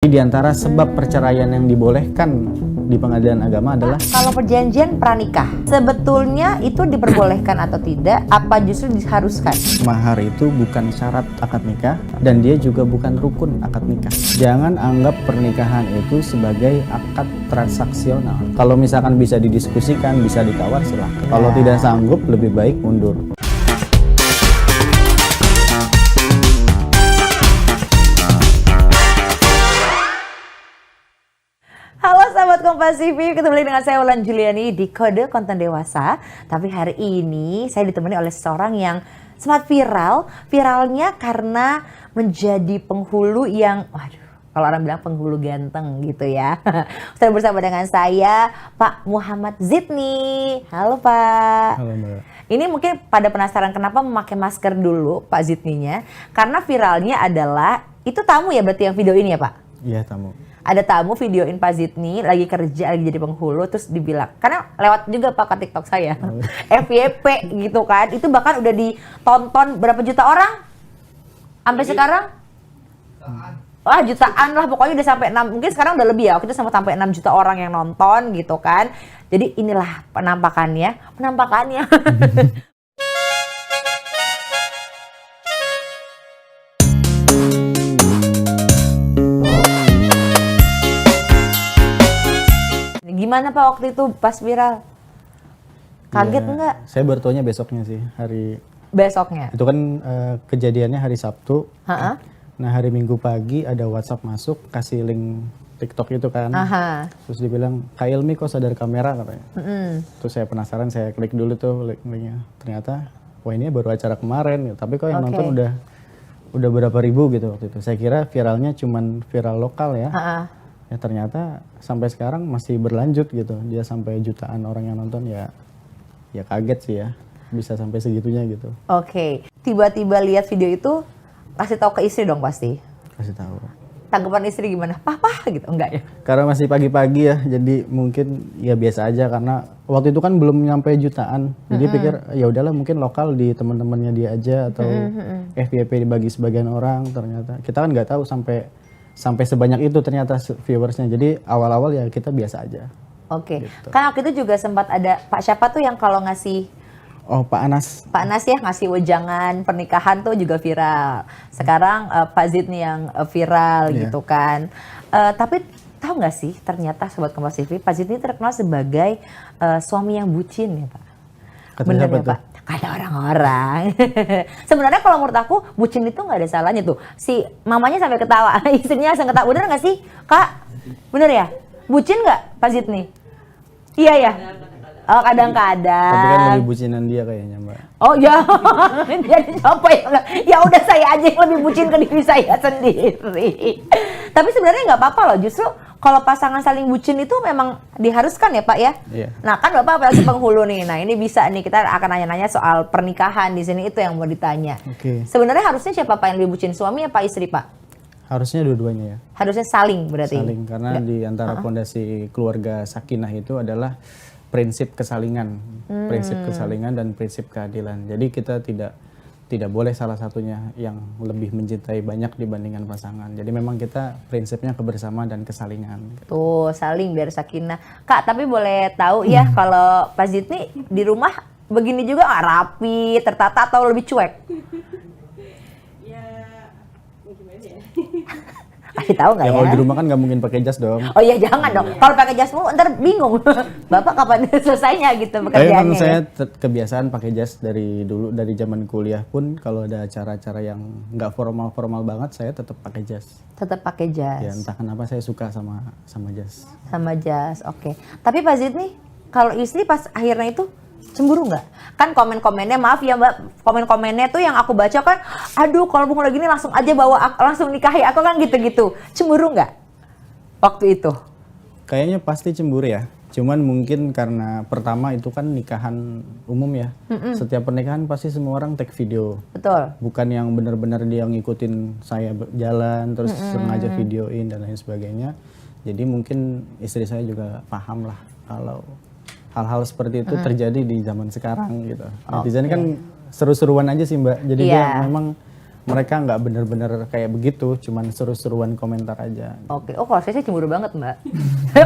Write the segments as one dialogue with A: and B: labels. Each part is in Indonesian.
A: Di antara sebab perceraian yang dibolehkan di pengadilan agama adalah
B: kalau perjanjian pranikah, sebetulnya itu diperbolehkan atau tidak? Apa justru diharuskan?
A: mahar itu bukan syarat akad nikah dan dia juga bukan rukun akad nikah. Jangan anggap pernikahan itu sebagai akad transaksional. Kalau misalkan bisa didiskusikan, bisa ditawar, silahkan. Kalau tidak sanggup, lebih baik mundur.
B: Halo sahabat Kompas TV, ketemu lagi dengan saya Wulan Juliani di Kode Konten Dewasa. Tapi hari ini saya ditemani oleh seseorang yang sempat viral. Viralnya karena menjadi penghulu yang, waduh, kalau orang bilang penghulu ganteng gitu ya. Sudah bersama dengan saya, Pak Muhammad Zidni. Halo Pak.
A: Halo Mbak.
B: Ini mungkin pada penasaran kenapa memakai masker dulu Pak Zidninya. Karena viralnya adalah, itu tamu ya berarti yang video ini ya Pak?
A: Iya, tamu.
B: Ada tamu videoin Pak Zidni lagi kerja, lagi jadi penghulu, terus dibilang, karena lewat juga Pak ke TikTok saya, FYP gitu kan, itu bahkan udah ditonton berapa juta orang? Sampai sekarang? Wah, jutaan lah, pokoknya udah sampai 6, mungkin sekarang udah lebih ya, waktu itu sampai 6 juta orang yang nonton gitu kan. Jadi inilah penampakannya. Gimana Pak waktu itu pas viral? Kaget
A: Ya,
B: enggak?
A: saya baru taunya besoknya sih, hari
B: Besoknya?
A: itu kan kejadiannya hari Sabtu.
B: Ha-ha.
A: Nah, hari Minggu pagi ada WhatsApp masuk, kasih link TikTok itu kan.
B: Aha.
A: Terus dibilang, Kak Ilmi kok sadar kamera katanya. Terus saya penasaran, saya klik dulu tuh linknya. Ternyata, wah ini baru acara kemarin. Tapi kok yang nonton udah berapa ribu gitu waktu itu. Saya kira viralnya cuman viral lokal ya.
B: Ha-ha.
A: Ya ternyata sampai sekarang masih berlanjut gitu. Dia sampai jutaan orang yang nonton, ya kaget sih ya. Bisa sampai segitunya gitu.
B: Oke. Tiba-tiba lihat video itu, kasih tahu ke istri dong pasti.
A: Kasih tahu.
B: Tanggapan istri gimana? Papa gitu, enggak ya?
A: Karena masih pagi-pagi ya, jadi mungkin ya biasa aja karena waktu itu kan belum nyampe jutaan. Jadi pikir ya udahlah mungkin lokal di teman-temannya dia aja atau FYP dibagi sebagian orang. Ternyata kita kan nggak tahu sampai sebanyak itu ternyata viewersnya. Jadi awal-awal ya kita biasa aja.
B: Oke.
A: Gitu.
B: Kan waktu itu juga sempat ada Pak siapa tuh yang kalau ngasih,
A: Oh, Pak Anas.
B: Pak Anas ya ngasih wejangan pernikahan tuh juga viral. Sekarang Pak Zidni yang viral gitu kan. Tapi tahu nggak sih ternyata Sobat Kompas TV, Pak Zidni terkenal sebagai suami yang bucin ya Pak.
A: Kata
B: Bener
A: siapa
B: ya
A: tuh?
B: Pak? Kata orang-orang. Sebenarnya kalau menurut aku bucin itu nggak ada salahnya tuh. Si mamanya sampai ketawa, istrinya langsung ketawa. Bener nggak sih Kak? Bener ya? Bucin nggak Pak Zidni? Iya ya? Oh kadang-kadang.
A: Tapi kan lebih bucinan dia kayaknya, Mbak.
B: Oh ya, dia siapa ya? Ya udah saya aja yang lebih bucin ke diri saya sendiri. Tapi sebenarnya nggak apa-apa loh. Justru kalau pasangan saling bucin itu memang diharuskan ya Pak ya.
A: Iya.
B: Nah kan Bapak apalagi penghulu nih. Nah ini bisa nih kita akan nanya-nanya soal pernikahan di sini, itu yang mau ditanya.
A: Oke.
B: Sebenarnya harusnya siapa Pak yang lebih bucin, suami apa istri Pak?
A: Harusnya dua-duanya ya.
B: Harusnya saling berarti.
A: Saling, karena di antara fondasi keluarga sakinah itu adalah prinsip kesalingan, prinsip kesalingan dan prinsip keadilan. Jadi kita tidak boleh salah satunya yang lebih mencintai banyak dibandingkan pasangan. Jadi memang kita prinsipnya kebersamaan dan kesalingan.
B: Tuh saling biar sakinah. Kak tapi boleh tahu ya kalau Pak Zidni di rumah begini juga nggak rapi, tertata atau lebih cuek? Kasih tahu nggak
A: Ya
B: ya?
A: kalau di rumah kan nggak mungkin pakai jas dong.
B: Oh iya jangan dong. Kalau pakai jas mulu ntar bingung. Bapak kapan selesainya gitu
A: Tapi
B: pekerjaannya?
A: memang saya
B: Ya?
A: kebiasaan pakai jas dari dulu, dari zaman kuliah pun kalau ada acara-acara yang nggak formal-formal banget saya tetap pakai jas.
B: Tetap pakai jas.
A: Ya entah kenapa saya suka sama jas.
B: Sama jas, oke. Tapi Pak Zidni, kalau istri pas akhirnya itu cemburu nggak? Kan komen-komennya, maaf ya Mbak, komen-komennya tuh yang aku baca kan, aduh kalau bunga lagi ini langsung aja langsung nikahi aku kan gitu-gitu. Cemburu nggak waktu itu?
A: Kayaknya pasti cemburu ya. Cuman mungkin karena pertama itu kan nikahan umum ya. Setiap pernikahan pasti semua orang take video.
B: Betul.
A: Bukan yang benar-benar dia ngikutin saya jalan terus sengaja videoin dan lain sebagainya. Jadi mungkin istri saya juga paham lah kalau hal-hal seperti itu terjadi di zaman sekarang gitu. Netizen kan seru-seruan aja sih Mbak. Jadi dia memang mereka nggak bener-bener kayak begitu, cuman seru-seruan komentar aja.
B: Oke, oh kalau saya sih cemburu banget mbak.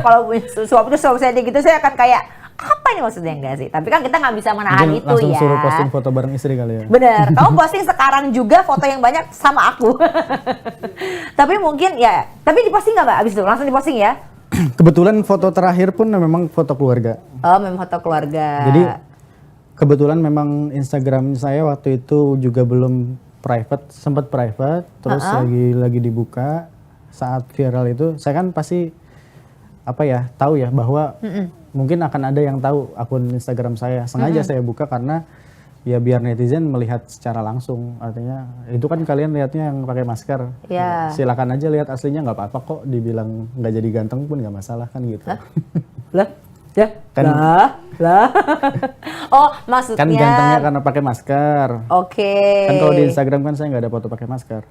B: Kalau punya suami saya gitu, saya akan kayak apa ini maksudnya enggak sih? Tapi kan kita nggak bisa menahan
A: Mungkin
B: itu
A: langsung
B: ya.
A: suruh posting foto bareng istri kali ya.
B: Bener, kamu posting sekarang juga foto yang banyak sama aku. Tapi mungkin ya, tapi diposting nggak mbak? Abis itu langsung diposting ya?
A: Kebetulan foto terakhir pun memang foto keluarga.
B: Oh, memang foto keluarga.
A: Jadi kebetulan memang Instagram saya waktu itu juga belum private, sempat private, terus lagi dibuka saat viral itu, saya kan pasti apa ya, tahu ya bahwa mungkin akan ada yang tahu akun Instagram saya. Sengaja saya buka karena ya biar netizen melihat secara langsung. Artinya itu kan kalian lihatnya yang pakai masker.
B: Ya.
A: Silakan aja lihat aslinya, nggak apa-apa kok. Dibilang nggak jadi ganteng pun nggak masalah kan gitu.
B: Lah, ya,
A: Kan-
B: lah. Oh, maksudnya.
A: Kan gantengnya karena pakai masker.
B: Oke.
A: Kan kalau di Instagram kan saya nggak ada foto pakai masker.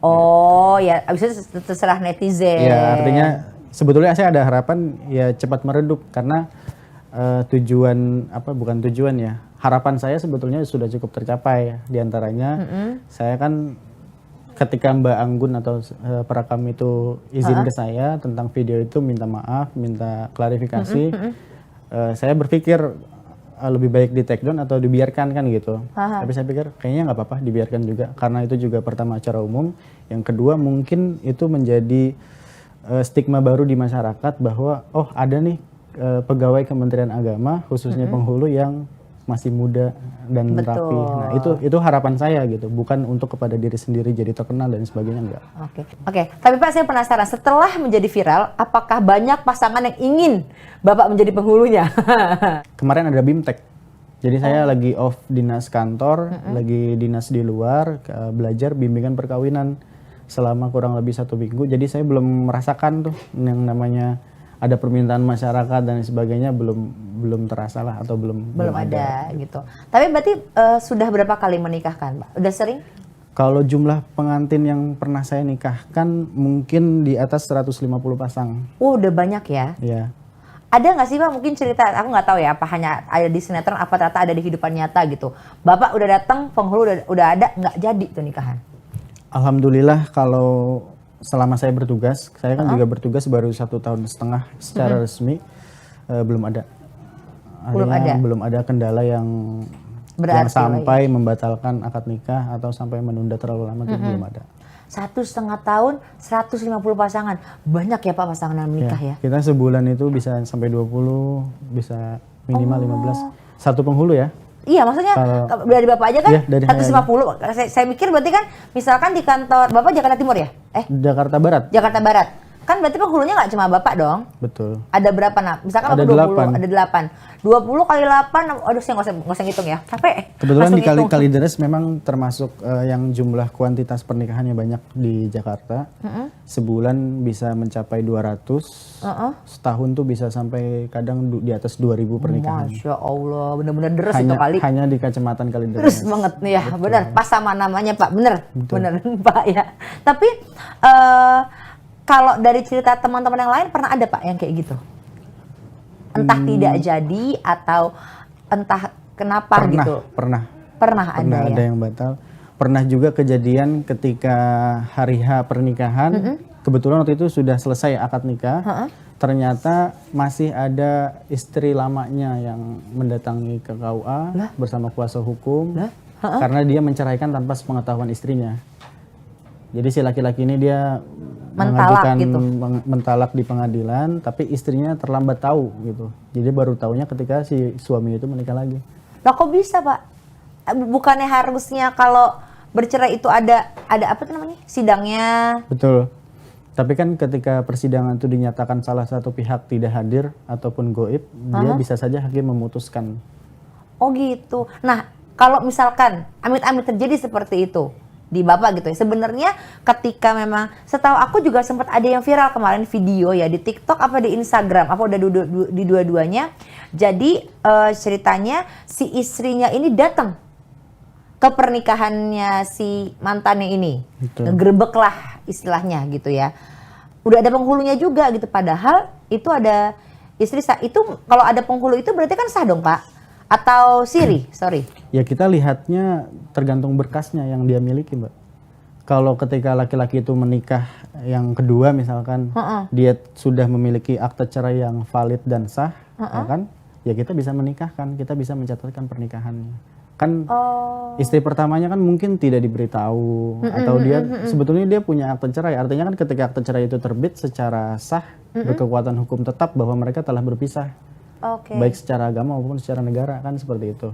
B: Oh, ya, abis itu terserah netizen.
A: Ya artinya sebetulnya saya ada harapan ya cepat meredup karena tujuan apa bukan tujuan ya, harapan saya sebetulnya sudah cukup tercapai. Di antaranya saya kan ketika Mbak Anggun atau perekam itu izin ke saya tentang video itu, minta maaf, minta klarifikasi, saya berpikir lebih baik di take down atau dibiarkan kan gitu. Tapi saya pikir kayaknya nggak apa-apa dibiarkan juga karena itu juga pertama acara umum, yang kedua mungkin itu menjadi stigma baru di masyarakat bahwa oh ada nih pegawai Kementerian Agama khususnya penghulu yang masih muda dan rapi. Nah itu harapan saya gitu, bukan untuk kepada diri sendiri jadi terkenal dan sebagainya, enggak.
B: Oke. Tapi Pak, saya penasaran, setelah menjadi viral, apakah banyak pasangan yang ingin Bapak menjadi penghulunya?
A: Kemarin ada BIMTEK, jadi saya lagi off dinas kantor, lagi dinas di luar, belajar bimbingan perkawinan selama kurang lebih 1 minggu. Jadi saya belum merasakan tuh yang namanya ada permintaan masyarakat dan sebagainya, belum terasa lah atau belum
B: ada gitu. Tapi berarti sudah berapa kali menikahkan, Pak? Udah sering?
A: Kalau jumlah pengantin yang pernah saya nikahkan mungkin di atas 150 pasang.
B: Udah banyak ya.
A: Ya.
B: Ada nggak sih Pak mungkin cerita, aku nggak tahu ya, apa hanya ada di sinetron, apa ternyata ada di kehidupan nyata gitu. Bapak udah datang, penghulu udah ada, nggak jadi tuh nikahan?
A: Alhamdulillah kalau selama saya bertugas, saya kan juga bertugas baru 1,5 tahun secara resmi, belum ada. Artinya belum ada kendala yang sampai membatalkan akad nikah atau sampai menunda terlalu lama, itu belum ada.
B: 1,5 tahun, 150 pasangan. Banyak ya Pak pasangan yang menikah ya?
A: Kita sebulan itu bisa sampai 20, bisa minimal 15. Satu penghulu ya?
B: Iya, maksudnya dari Bapak aja kan
A: dari
B: 150. Saya mikir berarti kan misalkan di kantor Bapak Jakarta Timur ya?
A: Jakarta Barat.
B: Jakarta Barat. Kan berarti penghulunya nggak cuma Bapak dong?
A: Betul.
B: Ada berapa nak? Misalkan
A: ada
B: 20, ada 8. 20 kali 8, aduh saya nggak usah ngitung ya. Capek.
A: Kebetulan di Kalideres memang termasuk yang jumlah kuantitas pernikahannya banyak di Jakarta. Sebulan bisa mencapai 200. Setahun tuh bisa sampai kadang di atas 2.000 pernikahan.
B: Masya Allah, bener-bener deres itu kali.
A: Hanya di Kecamatan Kalideres.
B: Deres banget nih ya, bener. Pas sama namanya Pak, bener. Bener Pak ya. Tapi kalau dari cerita teman-teman yang lain pernah ada Pak yang kayak gitu? Entah tidak jadi atau entah kenapa gitu? Pernah ada
A: yang batal. Pernah juga kejadian ketika hari H pernikahan, kebetulan waktu itu sudah selesai akad nikah, ternyata masih ada istri lamanya yang mendatangi ke KUA bersama kuasa hukum, karena dia menceraikan tanpa sepengetahuan istrinya. Jadi si laki-laki ini dia mengajukan mentalak di pengadilan, tapi istrinya terlambat tahu gitu. Jadi baru tahunya ketika si suami itu menikah lagi.
B: Lah kok bisa Pak? Bukannya harusnya kalau bercerai itu ada apa tuh namanya? Sidangnya?
A: Betul. Tapi kan ketika persidangan itu dinyatakan salah satu pihak tidak hadir ataupun goib, dia bisa saja hakim memutuskan.
B: Oh gitu. Nah kalau misalkan amit-amit terjadi seperti itu di Bapak gitu ya, sebenarnya ketika memang setahu aku juga sempat ada yang viral kemarin video ya di TikTok apa di Instagram apa udah di dua-duanya. Jadi ceritanya si istrinya ini datang ke pernikahannya si mantannya ini, ngegerebek lah istilahnya gitu ya. Udah ada penghulunya juga gitu, padahal itu ada istri itu. Kalau ada penghulu itu berarti kan sah dong Pak? Atau siri, sorry.
A: Ya kita lihatnya tergantung berkasnya yang dia miliki Mbak. Kalau ketika laki-laki itu menikah yang kedua misalkan, dia sudah memiliki akte cerai yang valid dan sah, ya kan? Ya kita bisa menikahkan, kita bisa mencatatkan pernikahannya. Kan istri pertamanya kan mungkin tidak diberitahu, atau dia sebetulnya dia punya akte cerai. Artinya kan ketika akte cerai itu terbit secara sah, berkekuatan hukum tetap bahwa mereka telah berpisah. Baik secara agama maupun secara negara, kan seperti itu.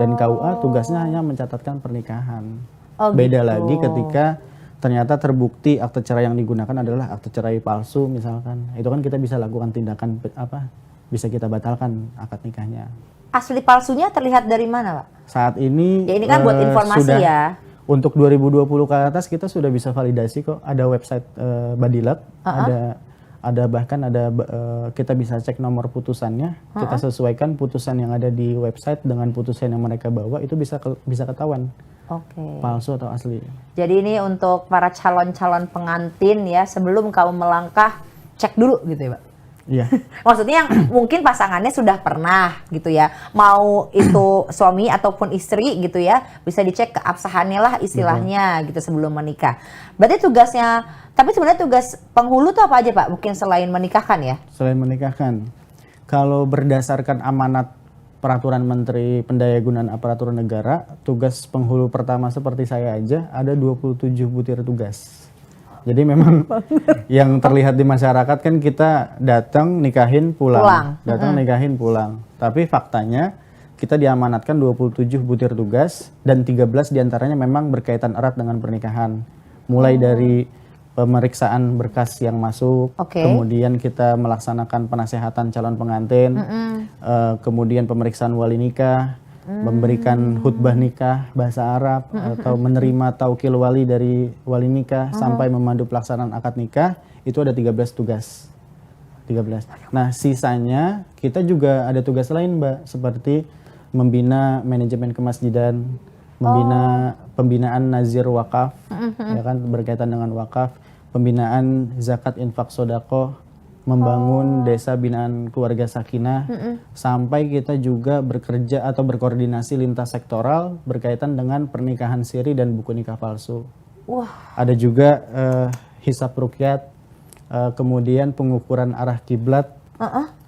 A: Dan KUA tugasnya hanya mencatatkan pernikahan. Beda
B: gitu.
A: lagi ketika ternyata terbukti akte cerai yang digunakan adalah akte cerai palsu misalkan. Itu kan kita bisa lakukan tindakan bisa kita batalkan akad nikahnya.
B: Asli palsunya terlihat dari mana, Pak?
A: Saat ini
B: Ya ini kan buat informasi
A: sudah,
B: ya.
A: Untuk 2020 ke atas kita sudah bisa validasi kok. Ada website Badilak, ada bahkan ada kita bisa cek nomor putusannya, kita sesuaikan putusan yang ada di website dengan putusan yang mereka bawa, itu bisa ketahuan. Palsu atau asli.
B: Jadi ini untuk para calon-calon pengantin ya, sebelum kamu melangkah, cek dulu gitu ya, Pak?
A: Iya.
B: Maksudnya yang mungkin pasangannya sudah pernah gitu ya, mau itu suami ataupun istri gitu ya, bisa dicek keabsahannya lah istilahnya gitu sebelum menikah. Berarti tugasnya, tapi sebenarnya tugas penghulu tuh apa aja Pak? Mungkin selain menikahkan ya? Selain
A: menikahkan. Kalau berdasarkan amanat Peraturan Menteri Pendayagunaan Aparatur Negara, tugas penghulu pertama seperti saya aja ada 27 butir tugas. Jadi memang yang terlihat di masyarakat kan kita datang nikahin pulang. Datang nikahin pulang. Tapi faktanya kita diamanatkan 27 butir tugas dan 13 diantaranya memang berkaitan erat dengan pernikahan. Mulai dari pemeriksaan berkas yang masuk, kemudian kita melaksanakan penasehatan calon pengantin, kemudian pemeriksaan wali nikah, memberikan khutbah nikah bahasa Arab, atau menerima taukil wali dari wali nikah, sampai memandu pelaksanaan akad nikah, itu ada 13 tugas. 13. Nah sisanya kita juga ada tugas lain Mbak, seperti membina manajemen kemasjidan, membina pembinaan nazir wakaf, ya kan, berkaitan dengan wakaf, pembinaan zakat infak sodako, membangun desa binaan keluarga sakinah, sampai kita juga bekerja atau berkoordinasi lintas sektoral berkaitan dengan pernikahan siri dan buku nikah palsu. Ada juga hisab rukyat, kemudian pengukuran arah kiblat,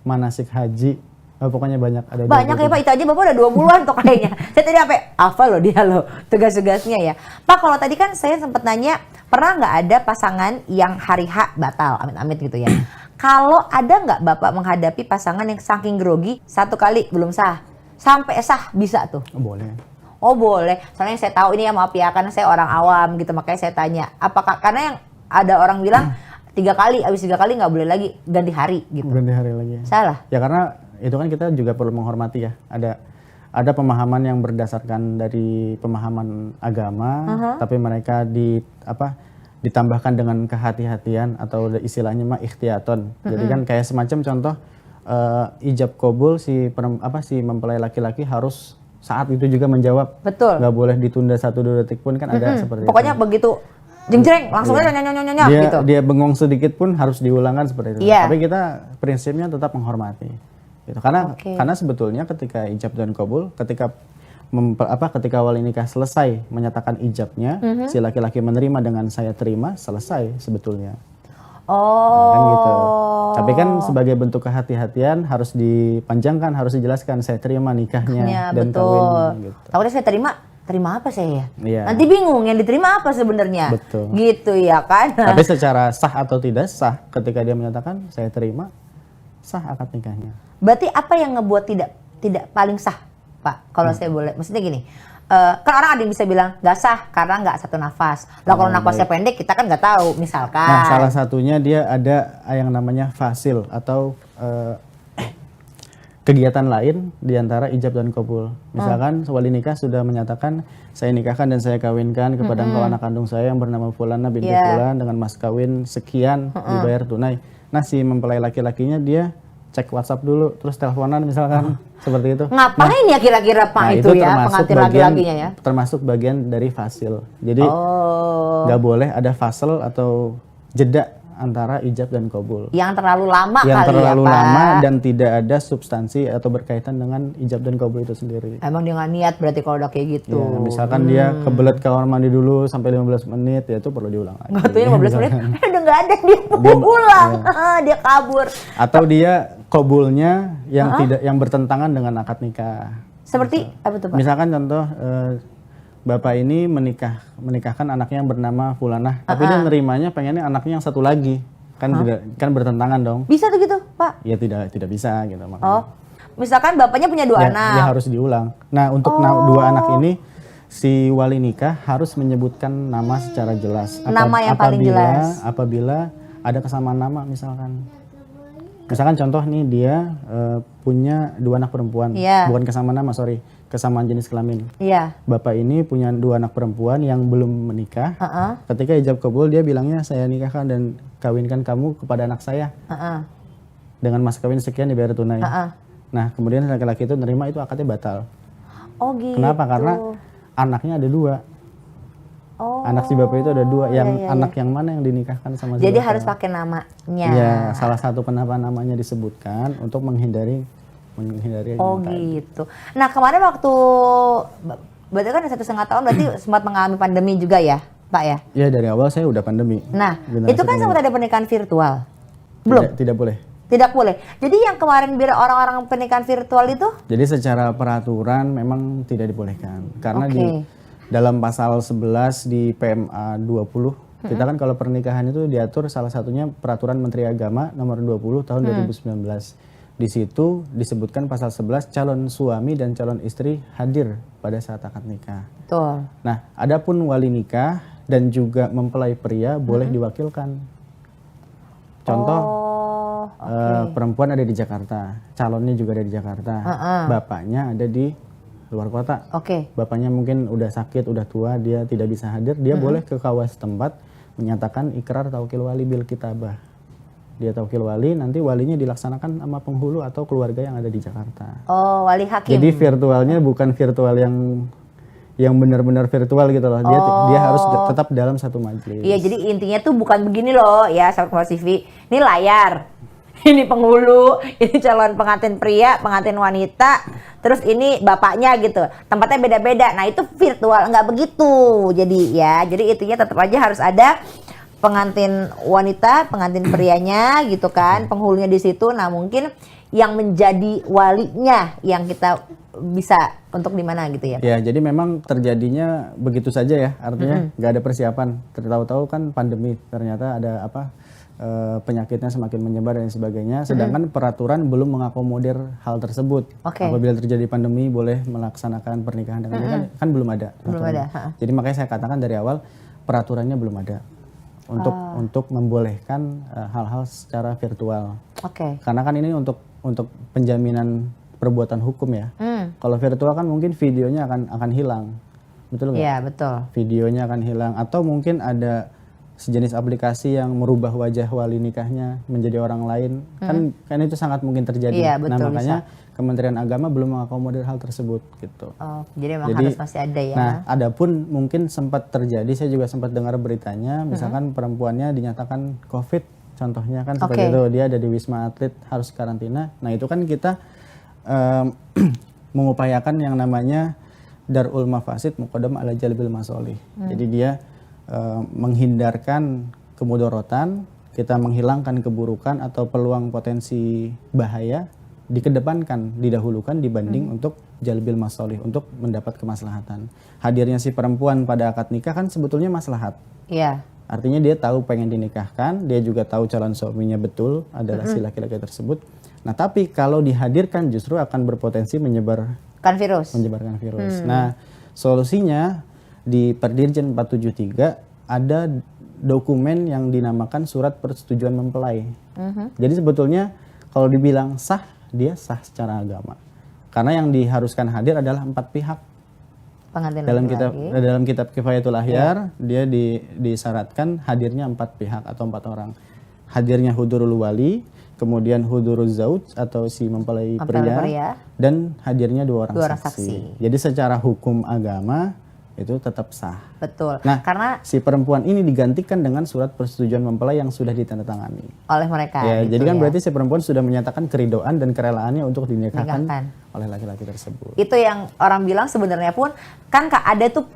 A: manasik haji. Pokoknya banyak, ada
B: banyak ya Pak, itu aja Bapak udah 20-an tuh kayaknya. Saya tadi hafal loh dia loh tugas-tugasnya ya. Pak, kalau tadi kan saya sempat nanya, pernah nggak ada pasangan yang hari H batal, amit-amit gitu ya. Kalau ada nggak Bapak menghadapi pasangan yang saking grogi, satu kali belum sah, sampai sah bisa tuh?
A: Boleh.
B: Oh boleh, soalnya saya tahu ini ya, maaf ya, karena saya orang awam gitu, makanya saya tanya. Apakah, karena yang ada orang bilang 3 kali, habis 3 kali nggak boleh lagi, ganti hari gitu.
A: Ganti hari lagi.
B: Salah?
A: Ya karena itu kan kita juga perlu menghormati ya. Ada pemahaman yang berdasarkan dari pemahaman agama, tapi mereka ditambahkan dengan kehati-hatian atau istilahnya mah ikhtiyaton. Jadi kan kayak semacam contoh ijab kabul si mempelai laki-laki harus saat itu juga menjawab.
B: Betul.
A: Nggak boleh ditunda 1-2 detik pun, kan ada seperti
B: Pokoknya itu. Begitu jeng-jeng langsung aja nyonya gitu.
A: Dia bengong sedikit pun harus diulangkan seperti itu. Tapi kita prinsipnya tetap menghormati. Gitu. Karena sebetulnya ketika ijab dan kabul, ketika wali nikah selesai menyatakan ijabnya, si laki-laki menerima dengan saya terima, selesai sebetulnya. Nah, kan gitu. Tapi kan sebagai bentuk kehati-hatian harus dipanjangkan, harus dijelaskan saya terima nikahnya dan kawinnya. Gitu.
B: Takutnya saya terima apa saya ya? Nanti bingung yang diterima apa sebenarnya.
A: Betul.
B: Gitu ya kan.
A: Tapi secara sah atau tidak sah, ketika dia menyatakan saya terima, sah akad nikahnya.
B: Berarti apa yang ngebuat tidak paling sah, Pak? Kalau saya boleh, maksudnya gini, kan orang ada yang bisa bilang nggak sah karena nggak satu nafas. Lah kalau nafasnya pendek kita kan nggak tahu, misalkan.
A: Nah, salah satunya dia ada yang namanya fasil atau kegiatan lain diantara ijab dan kabul. Misalkan wali nikah sudah menyatakan saya nikahkan dan saya kawinkan kepada engkau anak kandung saya yang bernama Fulana binti Fulan dengan mas kawin sekian dibayar tunai. Nah si mempelai laki-lakinya dia cek WhatsApp dulu, terus teleponan misalkan, seperti itu.
B: Ngapain ya kira-kira Pak itu ya, pengantin laki-lakinya ya?
A: Termasuk bagian dari fasil. Jadi nggak boleh ada fasel atau jeda antara ijab dan qabul.
B: Yang terlalu lama
A: Yang
B: kali
A: terlalu
B: ya, Pak.
A: lama dan tidak ada substansi atau berkaitan dengan ijab dan qabul itu sendiri.
B: Emang dia nggak niat berarti kalau udah kayak gitu.
A: Ya, misalkan dia kebelet kamar mandi dulu sampai 15 menit, ya itu perlu diulang lagi.
B: Nggak tuh 15 menit, udah nggak ada, dia pulang, dia kabur.
A: Atau dia qabulnya yang yang bertentangan dengan akad nikah.
B: Seperti apa tuh Pak?
A: Misalkan contoh bapak ini menikahkan anaknya yang bernama Fulanah, tapi dia nerimanya pengennya anaknya yang satu lagi, kan kan bertentangan dong.
B: Bisa tuh gitu Pak?
A: Ya tidak bisa gitu makanya.
B: Oh, misalkan bapaknya punya 2 anak.
A: Ya harus diulang. Nah untuk 2 anak ini si wali nikah harus menyebutkan nama secara jelas.
B: Nama yang paling jelas.
A: Apabila ada kesamaan nama misalkan. Misalkan contoh nih dia punya 2 anak perempuan, bukan kesamaan nama, kesamaan jenis kelamin.
B: Iya.
A: Bapak ini punya 2 anak perempuan yang belum menikah. Ketika ijab kabul dia bilangnya saya nikahkan dan kawinkan kamu kepada anak saya. Dengan mas kawin sekian dibayar tunai. Nah kemudian laki-laki itu nerima, itu akadnya batal.
B: Oh gitu.
A: Kenapa? Karena anaknya ada 2. Anak si bapak itu ada 2. Anak yang mana yang dinikahkan sama si
B: Jadi
A: bapak?
B: harus pakai namanya.
A: Ya, salah satu kenapa namanya disebutkan untuk menghindari
B: Oh gitu. Nah kemarin waktu berarti kan 1,5 tahun berarti sempat mengalami pandemi juga ya Pak ya?
A: Ya dari awal saya udah pandemi.
B: Nah itu kan sempat ada pernikahan virtual. Belum?
A: Tidak boleh.
B: Tidak boleh. Jadi yang kemarin biar orang-orang pernikahan virtual itu?
A: Jadi secara peraturan memang tidak dibolehkan. Karena di dalam pasal 11 di PMA 20, kita kan kalau pernikahan itu diatur salah satunya peraturan Menteri Agama nomor 20 tahun 2019. Di situ disebutkan pasal 11 calon suami dan calon istri hadir pada saat akad nikah.
B: Betul.
A: Nah, adapun wali nikah dan juga mempelai pria boleh diwakilkan. Contoh, perempuan ada di Jakarta, calonnya juga ada di Jakarta, bapaknya ada di luar kota. Bapaknya mungkin udah sakit, udah tua, dia tidak bisa hadir, dia boleh ke kawas tempat menyatakan ikrar taukil wali bil kitabah. Dia taukil wali, nanti walinya dilaksanakan sama penghulu atau keluarga yang ada di Jakarta.
B: Oh, wali hakim.
A: Jadi virtualnya bukan virtual yang benar-benar virtual gitu loh. Dia harus tetap dalam satu majelis.
B: Iya, jadi intinya tuh bukan begini loh ya, sahabat TV. Ini layar. Ini penghulu, ini calon pengantin pria, pengantin wanita, terus ini bapaknya gitu. Tempatnya beda-beda. Nah, itu virtual, enggak begitu. Jadi ya, jadi intinya tetap aja harus ada pengantin wanita, pengantin prianya gitu kan, penghulunya di situ. Nah, mungkin yang menjadi walinya yang kita bisa untuk di mana gitu ya.
A: Ya, jadi memang terjadinya begitu saja ya. Artinya nggak ada persiapan. Tahu-tahu kan pandemi, ternyata ada penyakitnya semakin menyebar dan sebagainya. Sedangkan peraturan belum mengakomodir hal tersebut. Apabila terjadi pandemi boleh melaksanakan pernikahan dengan kan belum ada.
B: Belum ada.
A: Jadi makanya saya katakan dari awal peraturannya belum ada untuk membolehkan hal-hal secara virtual. Karena kan ini untuk penjaminan perbuatan hukum ya. Kalau virtual kan mungkin videonya akan hilang. Betul nggak?
B: Iya, betul. Videonya
A: akan hilang atau mungkin ada sejenis aplikasi yang merubah wajah wali nikahnya menjadi orang lain. Kan itu sangat mungkin terjadi.
B: Iya, betul,
A: nah, makanya Kementerian Agama belum mengakomodir hal tersebut gitu.
B: Jadi memang harus masih ada ya.
A: Nah, adapun mungkin sempat terjadi, saya juga sempat dengar beritanya, misalkan perempuannya dinyatakan COVID, contohnya kan seperti itu, dia ada di Wisma Atlet harus karantina. Nah, itu kan kita mengupayakan yang namanya darul mafasid muqaddam ala jalbil masolih. Jadi dia menghindarkan kemudorotan, kita menghilangkan keburukan atau peluang potensi bahaya, dikedepankan, didahulukan dibanding untuk jalbil masolih, untuk mendapat kemaslahatan. Hadirnya si perempuan pada akad nikah kan sebetulnya maslahat.
B: Iya.
A: Artinya dia tahu pengen dinikahkan, dia juga tahu calon suaminya betul adalah si laki-laki tersebut. Nah, tapi kalau dihadirkan justru akan berpotensi menyebarkan virus. Nah, solusinya di Perdirjen 473 ada dokumen yang dinamakan surat persetujuan mempelai. Jadi sebetulnya kalau dibilang sah, dia sah secara agama. Karena yang diharuskan hadir adalah 4 pihak. Dalam kitab Kifayatul Ahyar, dia disyaratkan hadirnya 4 pihak atau 4 orang. Hadirnya hudurul wali, kemudian hudurul zauj atau si mempelai pria, dan hadirnya 2 orang saksi. Jadi secara hukum agama itu tetap sah.
B: Betul.
A: Nah,
B: Karena
A: si perempuan ini digantikan dengan surat persetujuan mempelai yang sudah ditandatangani.
B: oleh mereka.
A: Ya,
B: gitu
A: jadi kan
B: ya.
A: berarti si perempuan sudah menyatakan keridoan dan kerelaannya untuk dinikahkan
B: Nikahkan.
A: oleh laki-laki tersebut.
B: Itu yang orang bilang sebenarnya pun kan ada tuh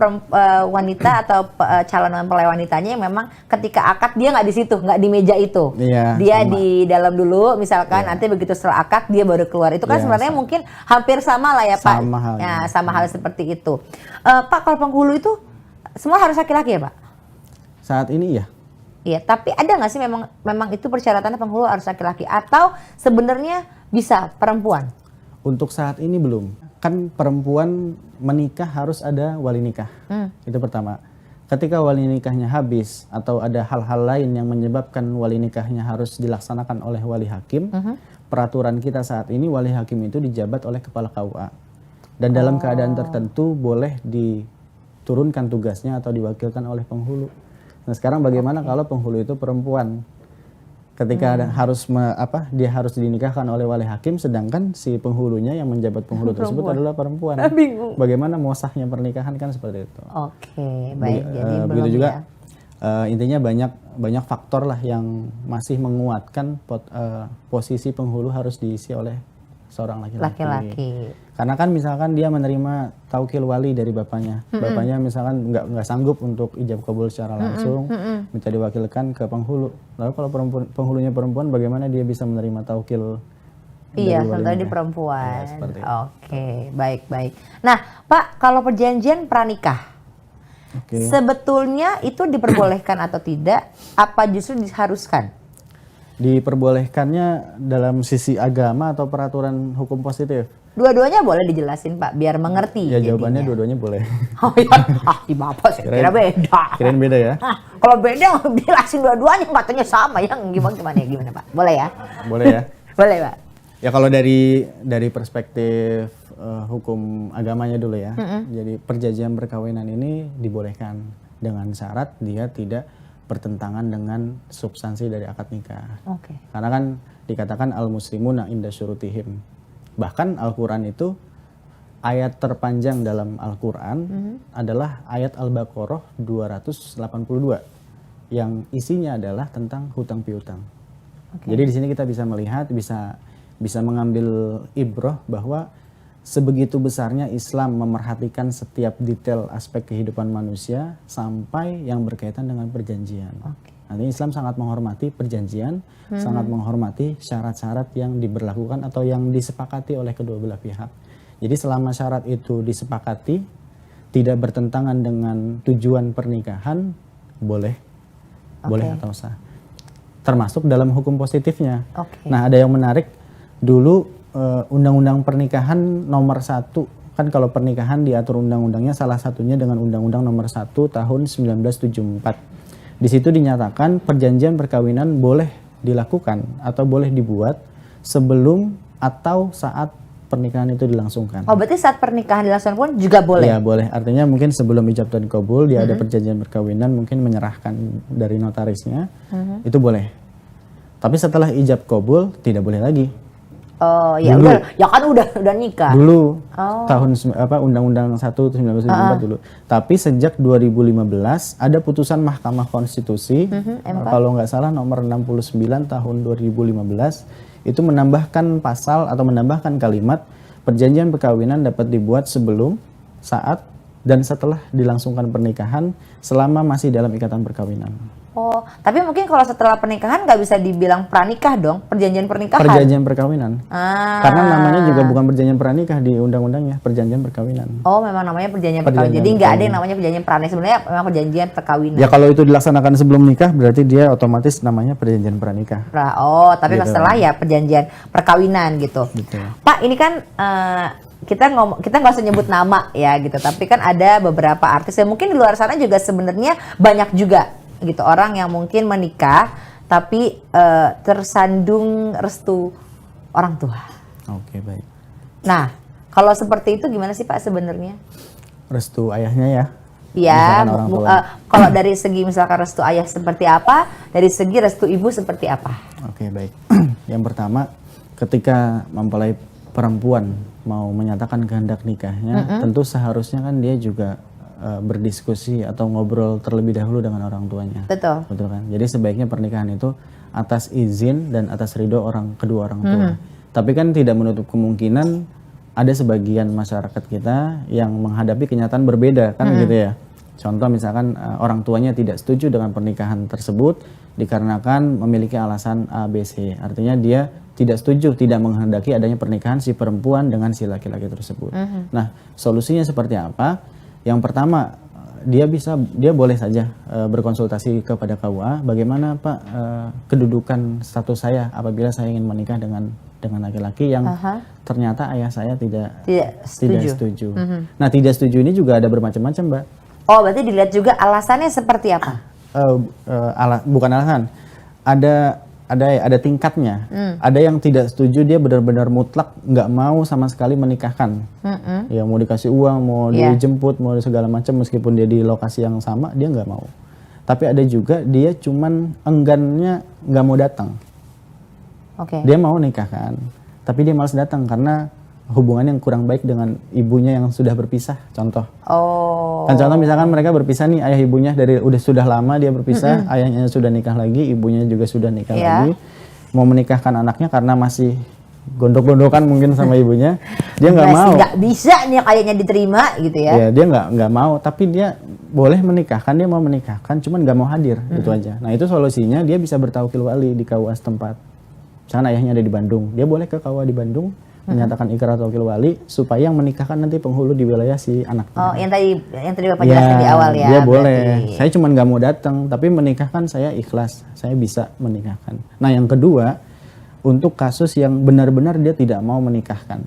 B: wanita atau calon mempelai wanitanya yang memang ketika akad dia nggak di situ, nggak di meja itu.
A: Iya,
B: Dia
A: sama.
B: di dalam dulu, misalkan nanti begitu setelah akad dia baru keluar. Itu kan
A: Iya,
B: sebenarnya
A: sama.
B: mungkin hampir sama lah ya Pak.
A: Sama halnya.
B: Ya, sama hal seperti itu. Pak, kalau penghulu itu semua harus laki-laki ya Pak?
A: Saat ini ya,
B: Iya, tapi ada nggak sih memang itu persyaratannya penghulu harus laki-laki atau sebenarnya bisa perempuan?
A: untuk saat ini belum. Kan perempuan menikah harus ada wali nikah. Itu pertama. Ketika wali nikahnya habis atau ada hal-hal lain yang menyebabkan wali nikahnya harus dilaksanakan oleh wali hakim, peraturan kita saat ini wali hakim itu dijabat oleh kepala KUA. Dan dalam keadaan tertentu boleh diturunkan tugasnya atau diwakilkan oleh penghulu. Nah, sekarang bagaimana kalau penghulu itu perempuan? Ketika dia harus dinikahkan oleh wali hakim, sedangkan si penghulunya yang menjabat penghulu tersebut adalah perempuan.
B: Bingung.
A: Bagaimana mau sahnya pernikahan kan seperti itu.
B: Oke, baik. Jadi
A: Begitu
B: belum
A: juga
B: ya.
A: intinya banyak faktor lah yang masih menguatkan posisi penghulu harus diisi oleh seorang laki-laki.
B: Laki-laki.
A: Karena kan misalkan dia menerima taukil wali dari bapaknya, bapaknya misalkan nggak sanggup untuk ijab kabul secara langsung, minta diwakilkan ke penghulu. Lalu kalau penghulunya perempuan, bagaimana dia bisa menerima taukil?
B: Iya,
A: dari walinya?
B: contohnya di perempuan.
A: Ya, seperti itu.
B: Oke, baik. Nah, Pak, kalau perjanjian pranikah,
A: Oke.
B: sebetulnya itu diperbolehkan atau tidak? Apa justru diharuskan?
A: Diperbolehkannya dalam sisi agama atau peraturan hukum positif?
B: Dua-duanya boleh dijelasin, Pak, biar mengerti.
A: Ya jawabannya
B: jadinya.
A: dua-duanya boleh.
B: Oh iya, di Bapak saya kira beda.
A: Kirain beda ya?
B: Kalau beda jelasin dua-duanya katanya sama ya. Gimana Pak? Boleh ya?
A: Boleh ya?
B: Boleh, Pak.
A: Ya kalau dari perspektif hukum agamanya dulu ya. Jadi perjanjian perkawinan ini dibolehkan dengan syarat dia tidak bertentangan dengan substansi dari akad nikah.
B: Oke.
A: Karena kan dikatakan al-muslimuna inda syurutihim. Bahkan Al-Quran itu ayat terpanjang dalam Al-Quran adalah ayat Al-Baqarah 282 yang isinya adalah tentang hutang piutang. Jadi di sini kita bisa melihat, bisa mengambil ibrah bahwa sebegitu besarnya Islam memerhatikan setiap detail aspek kehidupan manusia sampai yang berkaitan dengan perjanjian. Artinya Islam sangat menghormati perjanjian, sangat menghormati syarat-syarat yang diberlakukan atau yang disepakati oleh kedua belah pihak. Jadi selama syarat itu disepakati, tidak bertentangan dengan tujuan pernikahan, boleh atau sah. Termasuk dalam hukum positifnya. Nah, ada yang menarik dulu. Undang-undang pernikahan nomor 1, kan kalau pernikahan diatur undang-undangnya salah satunya dengan Undang-Undang nomor 1 tahun 1974. Di situ dinyatakan perjanjian perkawinan boleh dilakukan atau boleh dibuat sebelum atau saat pernikahan itu dilangsungkan.
B: Oh, berarti saat pernikahan dilangsungkan pun juga boleh?
A: Iya, boleh. Artinya mungkin sebelum ijab dan kabul dia ada perjanjian perkawinan, mungkin menyerahkan dari notarisnya, itu boleh. Tapi setelah ijab kabul tidak boleh lagi.
B: Oh ya
A: Dulu.
B: udah, ya kan udah nikah.
A: Dulu tahun Undang-Undang 1 1974 dulu. Tapi sejak 2015 ada putusan Mahkamah Konstitusi kalau nggak salah nomor 69 tahun 2015 itu menambahkan pasal atau menambahkan kalimat perjanjian perkawinan dapat dibuat sebelum, saat dan setelah dilangsungkan pernikahan selama masih dalam ikatan perkawinan.
B: Oh, tapi mungkin kalau setelah pernikahan nggak bisa dibilang pranikah dong, perjanjian pernikahan.
A: Perjanjian perkawinan. Karena namanya juga bukan perjanjian pranikah di undang-undangnya, perjanjian perkawinan.
B: Oh, memang namanya perjanjian perkawinan. Jadi nggak ada yang namanya perjanjian pranikah. Sebenarnya memang perjanjian perkawinan.
A: Ya kalau itu dilaksanakan sebelum nikah berarti dia otomatis namanya perjanjian pranikah.
B: Oh, tapi
A: Gitu.
B: setelah ya perjanjian perkawinan gitu.
A: Gitu.
B: Pak, ini kan kita nggak usah nyebut nama ya gitu. Tapi kan ada beberapa artis yang mungkin di luar sana juga sebenarnya banyak juga gitu orang yang mungkin menikah tapi tersandung restu orang tua.
A: Oke, baik.
B: Nah, kalau seperti itu gimana sih Pak sebenarnya?
A: Restu ayahnya ya.
B: Iya,
A: Misalkan orang tua.
B: kalau dari segi misalkan restu ayah seperti apa, dari segi restu ibu seperti apa?
A: Oke, baik. Yang pertama, ketika mempelai perempuan mau menyatakan kehendak nikahnya, tentu seharusnya kan dia juga berdiskusi atau ngobrol terlebih dahulu dengan orang tuanya.
B: Betul.
A: Betul kan? Jadi sebaiknya pernikahan itu atas izin dan atas ridho kedua orang tua. Tapi kan tidak menutup kemungkinan ada sebagian masyarakat kita yang menghadapi kenyataan berbeda kan gitu ya. Contoh misalkan orang tuanya tidak setuju dengan pernikahan tersebut dikarenakan memiliki alasan A, B, C. Artinya dia tidak setuju, tidak menghendaki adanya pernikahan si perempuan dengan si laki-laki tersebut. Nah, solusinya seperti apa? Yang pertama, dia boleh saja berkonsultasi kepada KUA, bagaimana Pak kedudukan status saya apabila saya ingin menikah dengan laki-laki yang ternyata ayah saya tidak setuju. Nah, tidak setuju ini juga ada bermacam-macam, Mbak.
B: Oh, berarti dilihat juga alasannya seperti apa?
A: Bukan alasan, ada tingkatnya. Ada yang tidak setuju, dia benar-benar mutlak nggak mau sama sekali menikahkan. Ya mau dikasih uang, mau dijemput, mau segala macam, meskipun dia di lokasi yang sama dia nggak mau. Tapi ada juga dia cuman enggannya nggak mau datang. Dia mau nikahkan, tapi dia malas datang karena hubungan yang kurang baik dengan ibunya yang sudah berpisah. Contoh. Kan contoh misalkan mereka berpisah nih, ayah ibunya sudah lama dia berpisah, ayahnya sudah nikah lagi, ibunya juga sudah nikah lagi. Mau menikahkan anaknya karena masih gondok-gondokan mungkin sama ibunya, dia nggak mau.
B: Nggak bisa nih kayaknya diterima gitu ya.
A: Ya dia nggak mau, tapi dia boleh menikahkan, dia mau menikahkan, cuman nggak mau hadir, gitu aja. Nah itu solusinya dia bisa bertawakil wali di KUA setempat. Misalkan ayahnya ada di Bandung, dia boleh ke KUA di Bandung, menyatakan ikrar tawakil wali supaya yang menikahkan nanti penghulu di wilayah si anaknya.
B: Oh, yang tadi Bapak jelaskan di awal ya.
A: Dia boleh. Saya cuma nggak mau datang, tapi menikahkan saya ikhlas. Saya bisa menikahkan. Nah, yang kedua, untuk kasus yang benar-benar dia tidak mau menikahkan.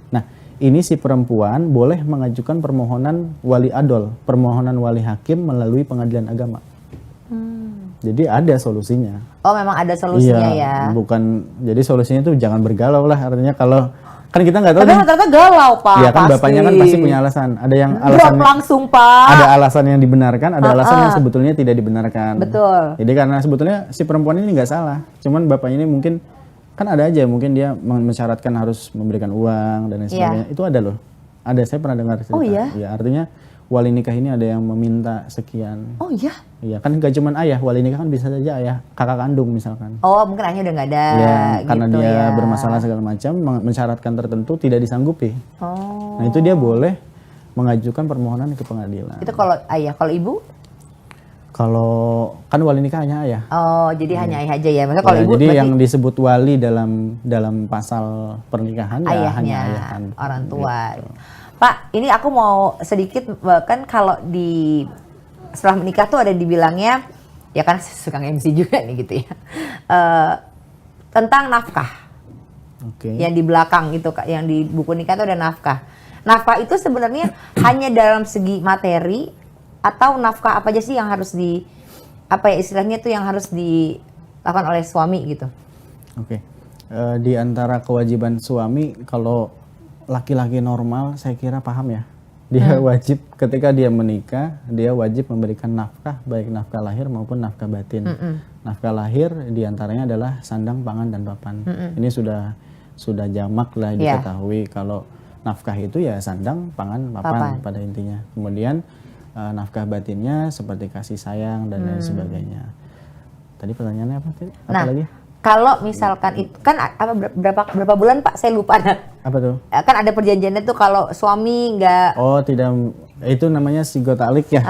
A: Nah, ini si perempuan boleh mengajukan permohonan wali adol, permohonan wali hakim melalui pengadilan agama. Jadi ada solusinya.
B: Oh, memang ada solusinya ya.
A: Bukan, jadi solusinya itu jangan bergalau lah. Artinya kalau kan kita nggak tahu.
B: Tapi ternyata galau Pak.
A: Iya kan, bapaknya kan pasti punya alasan. Ada yang alasan
B: langsung Pak.
A: Ada alasan yang dibenarkan, ada alasan yang sebetulnya tidak dibenarkan.
B: Betul.
A: Jadi karena sebetulnya si perempuan ini nggak salah. Cuman bapaknya ini mungkin kan ada aja, mungkin dia mensyaratkan harus memberikan uang dan lain sebagainya. Itu ada loh. Ada, saya pernah dengar cerita.
B: Oh iya.
A: Ya, artinya wali nikah ini ada yang meminta sekian.
B: Oh iya?
A: Iya, kan gak cuma ayah, wali nikah kan bisa saja ayah, kakak kandung misalkan.
B: Oh, mungkin ayahnya udah gak ada
A: ya, karena
B: gitu
A: dia
B: ya.
A: bermasalah segala macam, mensyaratkan tertentu tidak disanggupi.
B: Oh.
A: Nah itu dia boleh mengajukan permohonan ke pengadilan.
B: Itu kalau ayah, kalau ibu?
A: Kalau kan wali nikah hanya ayah.
B: Oh, jadi hanya ayah aja ya. Maksudnya kalau ibu
A: jadi
B: berarti
A: yang disebut wali dalam pasal pernikahan
B: ayahnya,
A: ya hanya ayah kan.
B: Orang tua.
A: Gitu.
B: Pak, ini aku mau sedikit, kan kalau di setelah menikah tuh ada dibilangnya, ya kan suka MC juga nih gitu ya, tentang nafkah. Yang di belakang itu, yang di buku nikah tuh ada nafkah. Nafkah itu sebenarnya hanya dalam segi materi, atau nafkah apa aja sih yang harus istilahnya tuh yang harus dilakukan oleh suami gitu?
A: Di antara kewajiban suami, kalau laki-laki normal saya kira paham ya, dia wajib ketika dia menikah, dia wajib memberikan nafkah, baik nafkah lahir maupun nafkah batin. Nafkah lahir diantaranya adalah sandang, pangan, dan papan. Ini sudah jamak lah diketahui kalau nafkah itu ya sandang, pangan, papan pada intinya. Kemudian nafkah batinnya seperti kasih sayang dan lain sebagainya. Tadi pertanyaannya apa tadi? Apa lagi?
B: Kalau misalkan itu kan berapa bulan Pak? Saya lupa.
A: Apa tuh?
B: Kan ada perjanjiannya tuh kalau suami nggak.
A: Oh tidak, itu namanya sigotalik ya.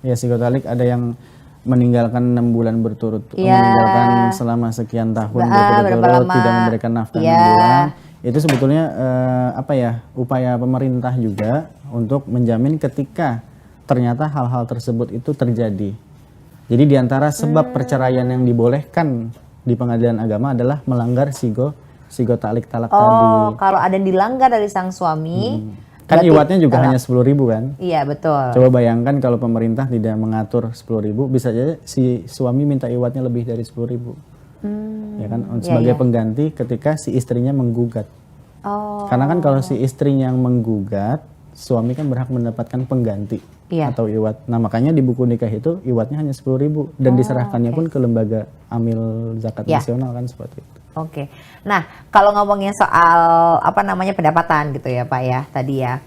A: Ya sigotalik, ada yang meninggalkan 6 bulan berturut-turut, meninggalkan selama sekian tahun berturut-turut, tidak memberikan nafkah 6 bulan. Itu sebetulnya upaya pemerintah juga untuk menjamin ketika ternyata hal-hal tersebut itu terjadi. Jadi diantara sebab perceraian yang dibolehkan di pengadilan agama adalah melanggar sigotalik talak tadi.
B: Oh, kalau ada yang dilanggar dari sang suami,
A: kan iwatnya juga hanya 10.000 kan?
B: Iya betul.
A: Coba bayangkan kalau pemerintah tidak mengatur 10.000, bisa aja si suami minta iwatnya lebih dari 10.000. Ya kan, sebagai pengganti ketika si istrinya menggugat. Karena kan kalau si istrinya yang menggugat, suami kan berhak mendapatkan pengganti atau iwat. Nah makanya di buku nikah itu iwatnya hanya 10.000 dan diserahkannya pun ke lembaga amil zakat nasional kan, seperti itu. Nah
B: kalau ngomongin soal pendapatan gitu ya Pak ya tadi ya,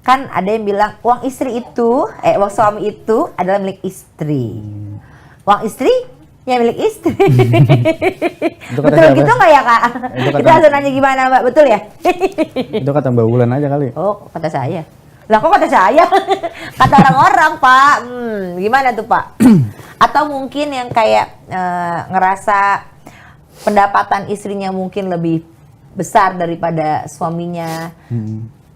B: kan ada yang bilang uang uang suami itu adalah milik istri. Uang istri yang milik istri. Betul
A: siapa?
B: gitu nggak ya Kak? Kita langsung nanya gimana Mbak, betul ya?
A: Itu kata Mbak Wulan aja kali.
B: Oh, kata saya. Lah kok kata saya? Kata orang-orang Pak. Gimana tuh Pak? Atau mungkin yang kayak ngerasa pendapatan istrinya mungkin lebih besar daripada suaminya.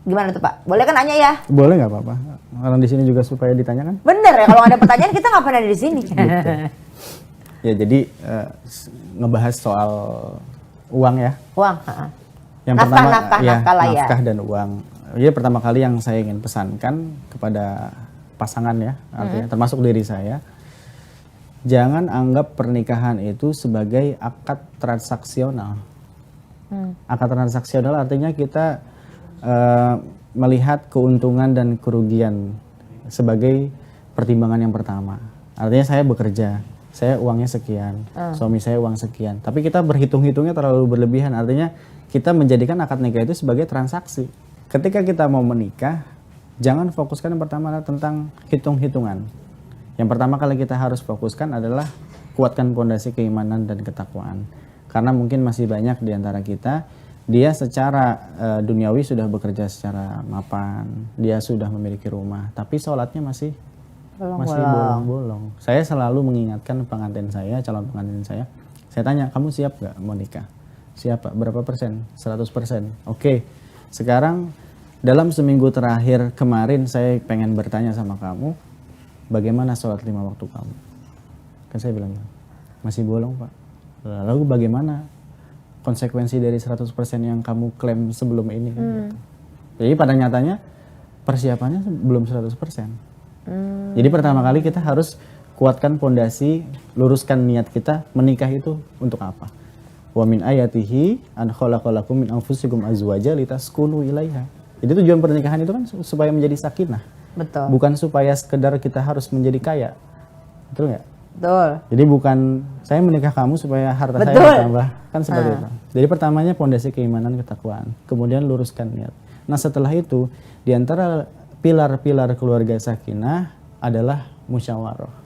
B: Gimana tuh Pak? Boleh kan nanya ya?
A: Boleh nggak apa-apa. Orang di sini juga supaya ditanyakan.
B: Bener ya, kalau ada pertanyaan kita nggak pernah ada di sini.
A: Ya jadi ngebahas soal uang ya.
B: Uang.
A: Yang
B: Nafkah,
A: pertama
B: nafkah lah ya.
A: nafkah dan uang. Jadi pertama kali yang saya ingin pesankan kepada pasangan ya, artinya termasuk diri saya, jangan anggap pernikahan itu sebagai akad transaksional. Akad transaksional artinya kita melihat keuntungan dan kerugian sebagai pertimbangan yang pertama. Artinya saya bekerja, saya uangnya sekian, suami saya uang sekian. Tapi kita berhitung-hitungnya terlalu berlebihan. Artinya kita menjadikan akad nikah itu sebagai transaksi. Ketika kita mau menikah, jangan fokuskan yang pertama adalah tentang hitung-hitungan. Yang pertama kali kita harus fokuskan adalah kuatkan fondasi keimanan dan ketakwaan. Karena mungkin masih banyak di antara kita, dia secara duniawi sudah bekerja secara mapan, dia sudah memiliki rumah, tapi sholatnya masih bolong-bolong. Saya selalu mengingatkan pengantin saya, calon pengantin saya tanya, kamu siap gak mau nikah? Siap Pak, berapa persen? 100%. Oke, sekarang dalam seminggu terakhir kemarin saya pengen bertanya sama kamu, bagaimana sholat 5 waktu kamu? Kan saya bilang, masih bolong Pak. Lalu bagaimana konsekuensi dari 100% yang kamu klaim sebelum ini? Gitu. Jadi pada nyatanya persiapannya belum 100%. Jadi pertama kali kita harus kuatkan fondasi, luruskan niat kita menikah itu untuk apa? Wa min ayatihi an khalaqalakum min anfusikum azwaja litaskunu ilaiha. Jadi tujuan pernikahan itu kan supaya menjadi sakinah.
B: Betul.
A: Bukan supaya sekedar kita harus menjadi kaya. Betul nggak?
B: Betul.
A: Jadi bukan saya menikah kamu supaya harta saya bertambah. Kan seperti itu. Jadi pertamanya fondasi keimanan ketakwaan. Kemudian luruskan niat. Nah setelah itu di antara pilar-pilar keluarga sakinah adalah musyawarah.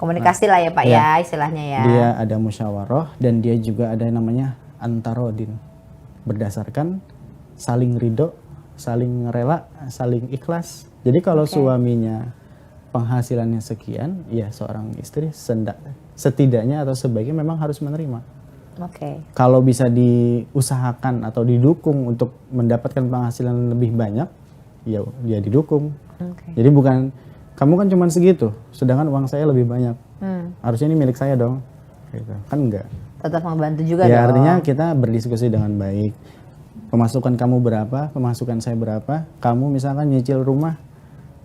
B: Komunikasi lah ya Pak ya istilahnya ya.
A: Dia ada musyawarah dan dia juga ada yang namanya antarodin. Berdasarkan saling ridho, saling rela, saling ikhlas. Jadi kalau suaminya penghasilannya sekian, ya seorang istri setidaknya atau sebaiknya memang harus menerima. Kalau bisa diusahakan atau didukung untuk mendapatkan penghasilan lebih banyak, ya didukung. Jadi bukan kamu kan cuma segitu, sedangkan uang saya lebih banyak. Harusnya ini milik saya dong. Gitu. Kan enggak.
B: Tetap membantu juga
A: ya,
B: dong.
A: artinya kita berdiskusi dengan baik. Pemasukan kamu berapa, pemasukan saya berapa. Kamu misalkan nyicil rumah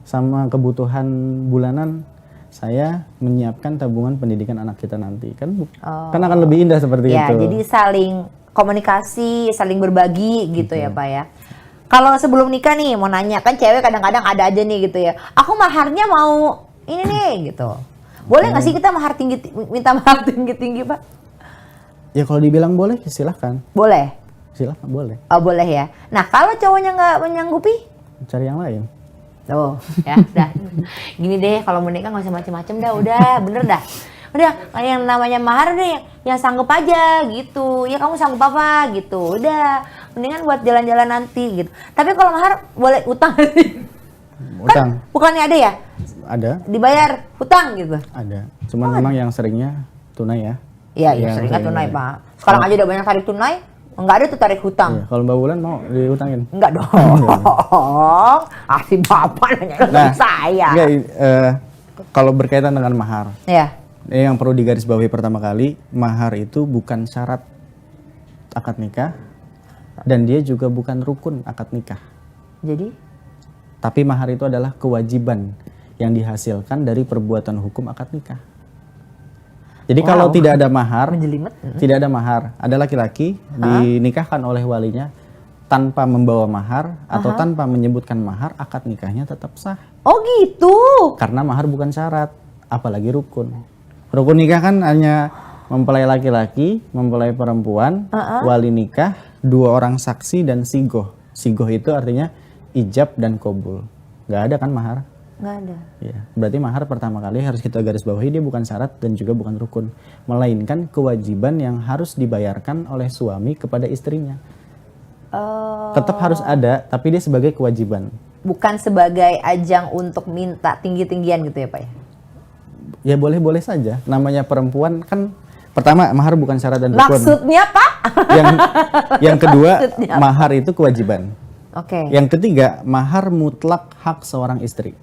A: sama kebutuhan bulanan, saya menyiapkan tabungan pendidikan anak kita nanti. Kan akan lebih indah seperti itu.
B: Ya, jadi saling komunikasi, saling berbagi gitu ya Pak ya. Kalau sebelum nikah nih mau nanya, kan cewek kadang-kadang ada aja nih gitu ya. Aku maharnya mau ini nih gitu. Boleh nggak sih kita minta mahar tinggi-tinggi Pak?
A: Ya kalau dibilang boleh silahkan.
B: Boleh?
A: Silahkan boleh.
B: Oh boleh ya. Nah kalau cowoknya nggak menyanggupi?
A: Cari yang lain.
B: Tuh ya udah. Gini deh kalau menikah nggak usah macem-macem dah, udah bener dah. Udah yang namanya mahar deh yang sanggup aja gitu. Ya kamu sanggup apa gitu. Udah mendingan buat jalan-jalan nanti gitu. Tapi kalau mahar boleh utang.
A: Utang.
B: Kan bukannya ada ya?
A: Ada.
B: Dibayar hutang gitu.
A: Ada. Cuman memang yang seringnya tunai ya.
B: Iya, seringnya tunai Pak. Sekarang aja udah banyak tarik tunai. Enggak ada tuh tarik hutang.
A: Iya, kalau Mbak Wulan mau dihutangin?
B: Enggak dong. Asli Bapak nanya ke saya.
A: Enggak, kalau berkaitan dengan mahar.
B: Iya.
A: Yang perlu digarisbawahi pertama kali, mahar itu bukan syarat akad nikah dan dia juga bukan rukun akad nikah.
B: Jadi?
A: Tapi mahar itu adalah kewajiban yang dihasilkan dari perbuatan hukum akad nikah. Jadi kalau tidak ada mahar, tidak ada mahar, ada laki-laki dinikahkan oleh walinya tanpa membawa mahar atau tanpa menyebutkan mahar, akad nikahnya tetap sah.
B: Oh gitu.
A: Karena mahar bukan syarat, apalagi rukun. Rukun nikah kan hanya mempelai laki-laki, mempelai perempuan, wali nikah, 2 orang saksi dan sigoh. Sigoh itu artinya ijab dan qabul. Nggak ada kan mahar?
B: Nggak ada.
A: Ya, berarti mahar pertama kali harus kita garis bawahi dia bukan syarat dan juga bukan rukun, melainkan kewajiban yang harus dibayarkan oleh suami kepada istrinya. Tetap harus ada, tapi dia sebagai kewajiban.
B: Bukan sebagai ajang untuk minta tinggi-tinggian gitu ya Pak ya?
A: Ya boleh-boleh saja. Namanya perempuan kan pertama mahar bukan syarat dan rukun.
B: Maksudnya Pak?
A: Yang kedua
B: Maksudnya apa?
A: mahar itu kewajiban.
B: Oke.
A: Yang ketiga mahar mutlak hak seorang istri.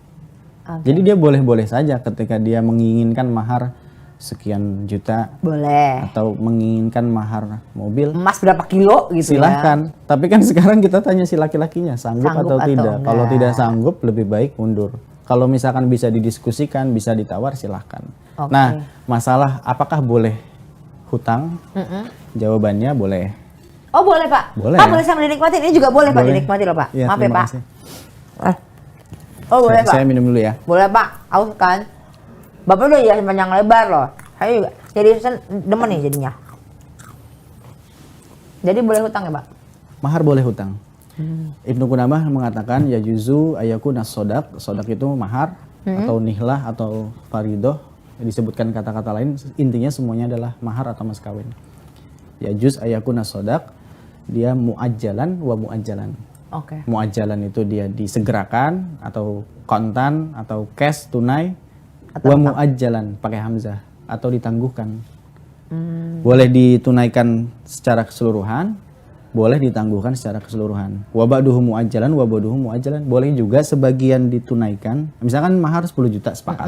B: Oke.
A: Jadi dia boleh-boleh saja ketika dia menginginkan mahar sekian juta
B: Boleh.
A: atau menginginkan mahar mobil.
B: Emas berapa kilo gitu
A: Silahkan. Tapi kan sekarang kita tanya si laki-lakinya sanggup
B: Sanggup
A: atau
B: atau
A: tidak.
B: enggak.
A: Kalau tidak sanggup lebih baik mundur. Kalau misalkan bisa didiskusikan, bisa ditawar silahkan.
B: Oke.
A: Nah, masalah apakah boleh hutang? Jawabannya boleh.
B: Oh boleh Pak?
A: Boleh.
B: Pak boleh sambil dinikmati? Ini juga boleh Pak
A: Boleh.
B: dinikmati loh Pak.
A: Iya,
B: Maaf ya
A: terima
B: Pak.
A: kasih.
B: Oh boleh Pak?
A: Saya minum dulu ya.
B: Boleh Pak, aus kan? Bapak udah jelasin panjang lebar loh. Saya juga. Jadi demen nih jadinya. Jadi boleh hutang ya Pak?
A: Mahar boleh hutang. Ibnu Qudamah mengatakan ya juzu ayakuna sodak. Sodak itu mahar atau nihlah atau faridoh. Disebutkan kata-kata lain, intinya semuanya adalah mahar atau mas kawin. Ya juz ayakuna sodak, dia muajjalan wa muajjalan.
B: Oke.
A: Muajjalan itu dia disegerakan atau kontan atau cash tunai.
B: Atau
A: Wa muajjalan pakai hamzah atau ditangguhkan. Boleh ditunaikan secara keseluruhan, boleh ditangguhkan secara keseluruhan. Wa ba'duhu muajjalan wa ba'duhu muajjalan. Boleh juga sebagian ditunaikan. Misalkan mahar 10 juta sepakat.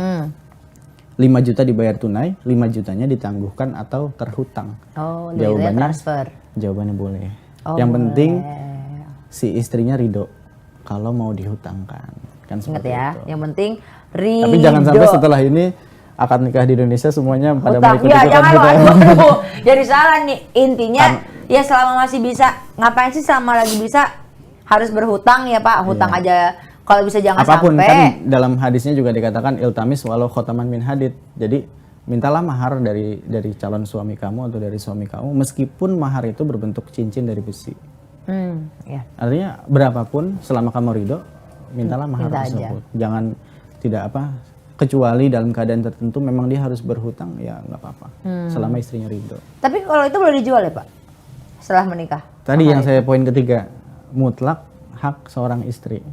A: 5 juta dibayar tunai, 5 jutanya ditangguhkan atau terhutang.
B: Oh,
A: Jawabannya
B: transfer.
A: Jawabannya boleh.
B: Oh,
A: Yang penting
B: boleh.
A: si istrinya ridho kalau mau dihutangkan. Kan
B: Ingat
A: seperti
B: ya,
A: itu.
B: yang penting ridho.
A: Tapi jangan sampai setelah ini akad nikah di Indonesia semuanya pada
B: hutang.
A: mau
B: Ya
A: ikut-ikutan
B: jangan
A: gitu.
B: aduh. Jadi salah nih. Intinya ya selama masih bisa, ngapain sih selama lagi bisa harus berhutang ya Pak. Hutang
A: Iya.
B: aja kalau bisa jangan
A: Apapun
B: sampai.
A: kan dalam hadisnya juga dikatakan iltamis walau khotaman min hadid. Jadi mintalah mahar dari calon suami kamu atau dari suami kamu meskipun mahar itu berbentuk cincin dari besi.
B: Ya.
A: Artinya berapapun selama kamu ridho mintalah mahar
B: Minta aja.
A: tersebut. Jangan tidak kecuali dalam keadaan tertentu memang dia harus berhutang ya nggak apa-apa. Selama istrinya ridho.
B: Tapi kalau itu boleh dijual ya Pak? Setelah menikah.
A: Tadi yang saya poin ketiga, mutlak hak seorang istri.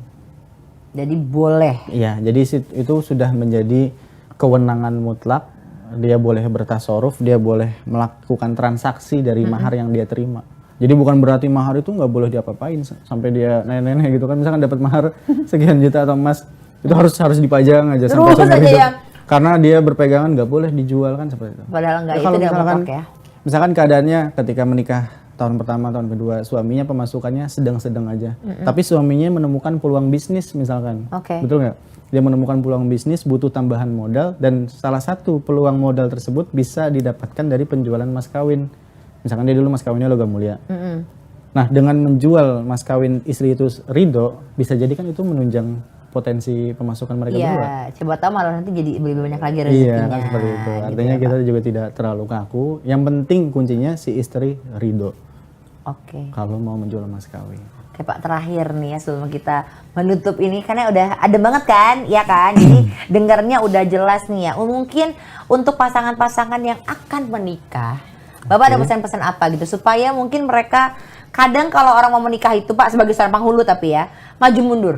B: Jadi boleh.
A: Iya, jadi itu sudah menjadi kewenangan mutlak. Dia boleh bertasarruf, dia boleh melakukan transaksi dari mahar yang dia terima. Jadi bukan berarti mahar itu nggak boleh diapa-apain sampai dia nenek-nenek gitu kan. Misalkan dapat mahar sekian juta atau emas, itu harus dipajang aja sampai
B: Terus
A: seumur
B: aja
A: hidup.
B: ya.
A: Karena dia berpegangan nggak boleh dijual kan seperti itu.
B: Padahal nggak,
A: Ya,
B: itu
A: kalau
B: tidak
A: misalkan,
B: mutlak ya.
A: misalkan keadaannya ketika menikah tahun pertama, tahun kedua, suaminya pemasukannya sedang-sedang aja. Tapi suaminya menemukan peluang bisnis misalkan.
B: Oke.
A: Betul nggak? Dia menemukan peluang bisnis, butuh tambahan modal, dan salah satu peluang modal tersebut bisa didapatkan dari penjualan mas kawin. Misalkan dia dulu mas kawinnya logam mulia. Nah, dengan menjual mas kawin istri itu ridho, bisa jadi kan itu menunjang potensi pemasukan mereka berdua.
B: Iya, coba tahu malah nanti jadi lebih banyak lagi rezekinya.
A: Iya kan seperti itu. Artinya
B: gitu ya,
A: kita juga tidak terlalu kaku. Yang penting kuncinya si istri ridho
B: Pak. Oke.
A: kalau mau menjual mas kawin.
B: Oke Pak, terakhir nih ya sebelum kita menutup ini, karena udah ada banget kan, ya kan? Jadi dengarnya udah jelas nih ya. Mungkin untuk pasangan-pasangan yang akan menikah, Bapak ada pesan-pesan apa gitu supaya mungkin mereka, kadang kalau orang mau menikah itu Pak sebagai seorang penghulu tapi ya maju mundur.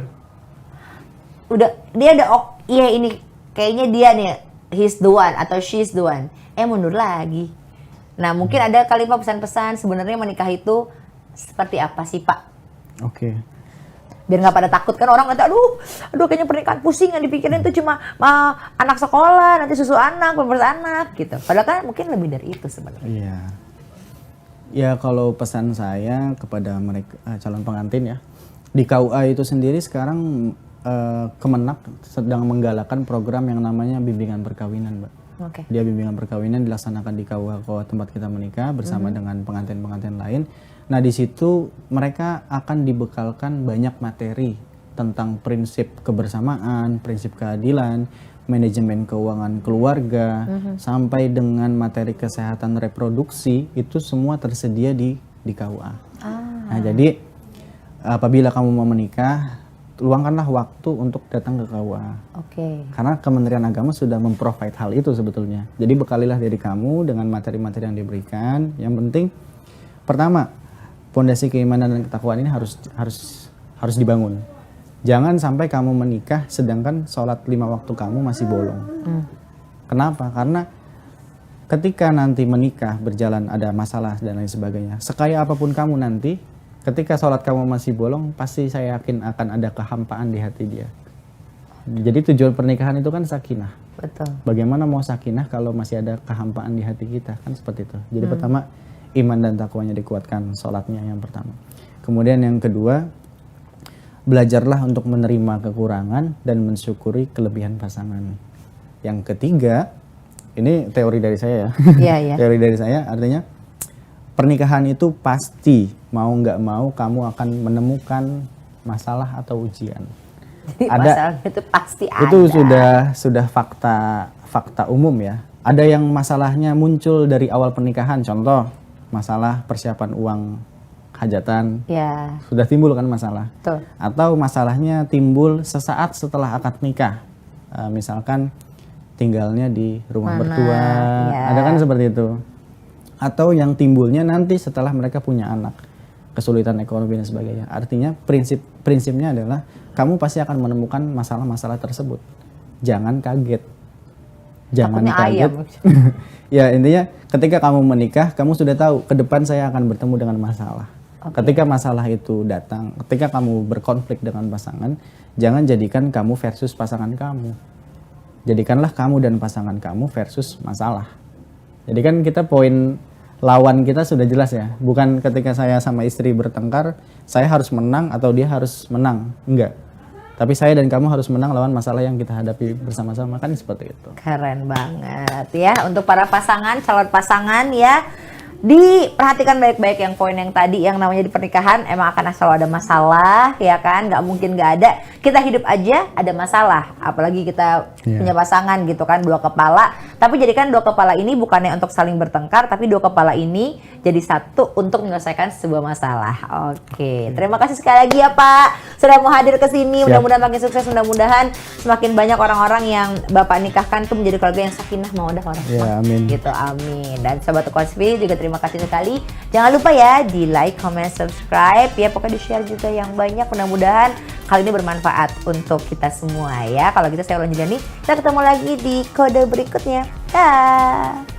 B: Udah dia ada iya ini kayaknya dia nih he's the one atau she's the one. Mundur lagi. Nah mungkin ada kali Pak pesan-pesan sebenarnya menikah itu seperti apa sih Pak?
A: Oke.
B: Biar nggak pada takut kan orang kata aduh kayaknya pernikahan pusing, yang dipikirin tuh cuma anak sekolah, nanti susu anak, pembersih anak gitu. Padahal kan mungkin lebih dari itu sebenarnya.
A: Iya. Ya kalau pesan saya kepada mereka calon pengantin ya, di KUA itu sendiri sekarang Kemenak sedang menggalakkan program yang namanya bimbingan perkawinan, Mbak.
B: Oke.
A: Dia bimbingan perkawinan dilaksanakan di KUA tempat kita menikah bersama dengan pengantin-pengantin lain. Nah di situ mereka akan dibekalkan banyak materi tentang prinsip kebersamaan, prinsip keadilan, manajemen keuangan keluarga, sampai dengan materi kesehatan reproduksi, itu semua tersedia di KUA. Nah jadi apabila kamu mau menikah, luangkanlah waktu untuk datang ke KUA.
B: Oke.
A: Karena Kementerian Agama sudah memprovide hal itu sebetulnya. Jadi bekalilah diri kamu dengan materi-materi yang diberikan. Yang penting pertama, pondasi keimanan dan ketakwaan ini harus dibangun. Jangan sampai kamu menikah sedangkan sholat 5 waktu kamu masih bolong. Kenapa? Karena ketika nanti menikah berjalan ada masalah dan lain sebagainya, sekaya apapun kamu nanti, ketika sholat kamu masih bolong, pasti saya yakin akan ada kehampaan di hati dia. Jadi tujuan pernikahan itu kan sakinah.
B: Betul.
A: Bagaimana mau sakinah kalau masih ada kehampaan di hati kita, kan seperti itu. Jadi pertama, iman dan takwanya dikuatkan, sholatnya yang pertama. Kemudian yang kedua, belajarlah untuk menerima kekurangan dan mensyukuri kelebihan pasangan. Yang ketiga, ini teori dari saya ya.
B: Iya, iya.
A: Teori dari saya artinya pernikahan itu pasti mau nggak mau kamu akan menemukan masalah atau ujian.
B: Jadi masalah itu pasti ada.
A: Itu sudah fakta umum ya. Ada yang masalahnya muncul dari awal pernikahan, contoh masalah persiapan uang hajatan.
B: Ya.
A: Sudah timbul kan masalah.
B: Betul.
A: Atau masalahnya timbul sesaat setelah akad nikah. Misalkan tinggalnya di rumah mertua,
B: ya.
A: ada kan seperti itu. Atau yang timbulnya nanti setelah mereka punya anak, kesulitan ekonomi dan sebagainya. Artinya prinsipnya adalah kamu pasti akan menemukan masalah-masalah tersebut. Jangan kaget. Jangan
B: Takutnya
A: kaget.
B: ayam.
A: Ya intinya ketika kamu menikah, kamu sudah tahu ke depan saya akan bertemu dengan masalah. Ketika masalah itu datang, ketika kamu berkonflik dengan pasangan, jangan jadikan kamu versus pasangan kamu. Jadikanlah kamu dan pasangan kamu versus masalah. Jadi kan kita poin lawan kita sudah jelas ya. Bukan ketika saya sama istri bertengkar, saya harus menang atau dia harus menang. Enggak. Tapi saya dan kamu harus menang lawan masalah yang kita hadapi bersama-sama, kan seperti itu.
B: Keren banget ya. Untuk para pasangan, calon pasangan ya, diperhatikan baik-baik yang poin yang tadi, yang namanya di pernikahan emang akan selalu ada masalah ya kan, nggak mungkin nggak ada. Kita hidup aja ada masalah, apalagi kita punya pasangan gitu kan, dua kepala. Tapi jadikan dua kepala ini bukannya untuk saling bertengkar, tapi dua kepala ini jadi satu untuk menyelesaikan sebuah masalah. Oke, terima kasih sekali lagi ya Pak sudah mau hadir ke sini. Mudah-mudahan makin sukses, mudah-mudahan semakin banyak orang-orang yang Bapak nikahkan tuh menjadi keluarga yang sakinah mawaddah warahmah.
A: Ya, amin.
B: Gitu, amin. Dan Sobat Tukosvi juga terima kasih sekali. Jangan lupa ya di like, comment, subscribe ya. Pokoknya di share juga yang banyak. Mudah-mudahan kali ini bermanfaat untuk kita semua ya. Kalau gitu saya Wulan Jilani. Kita ketemu lagi di kode berikutnya. Dah.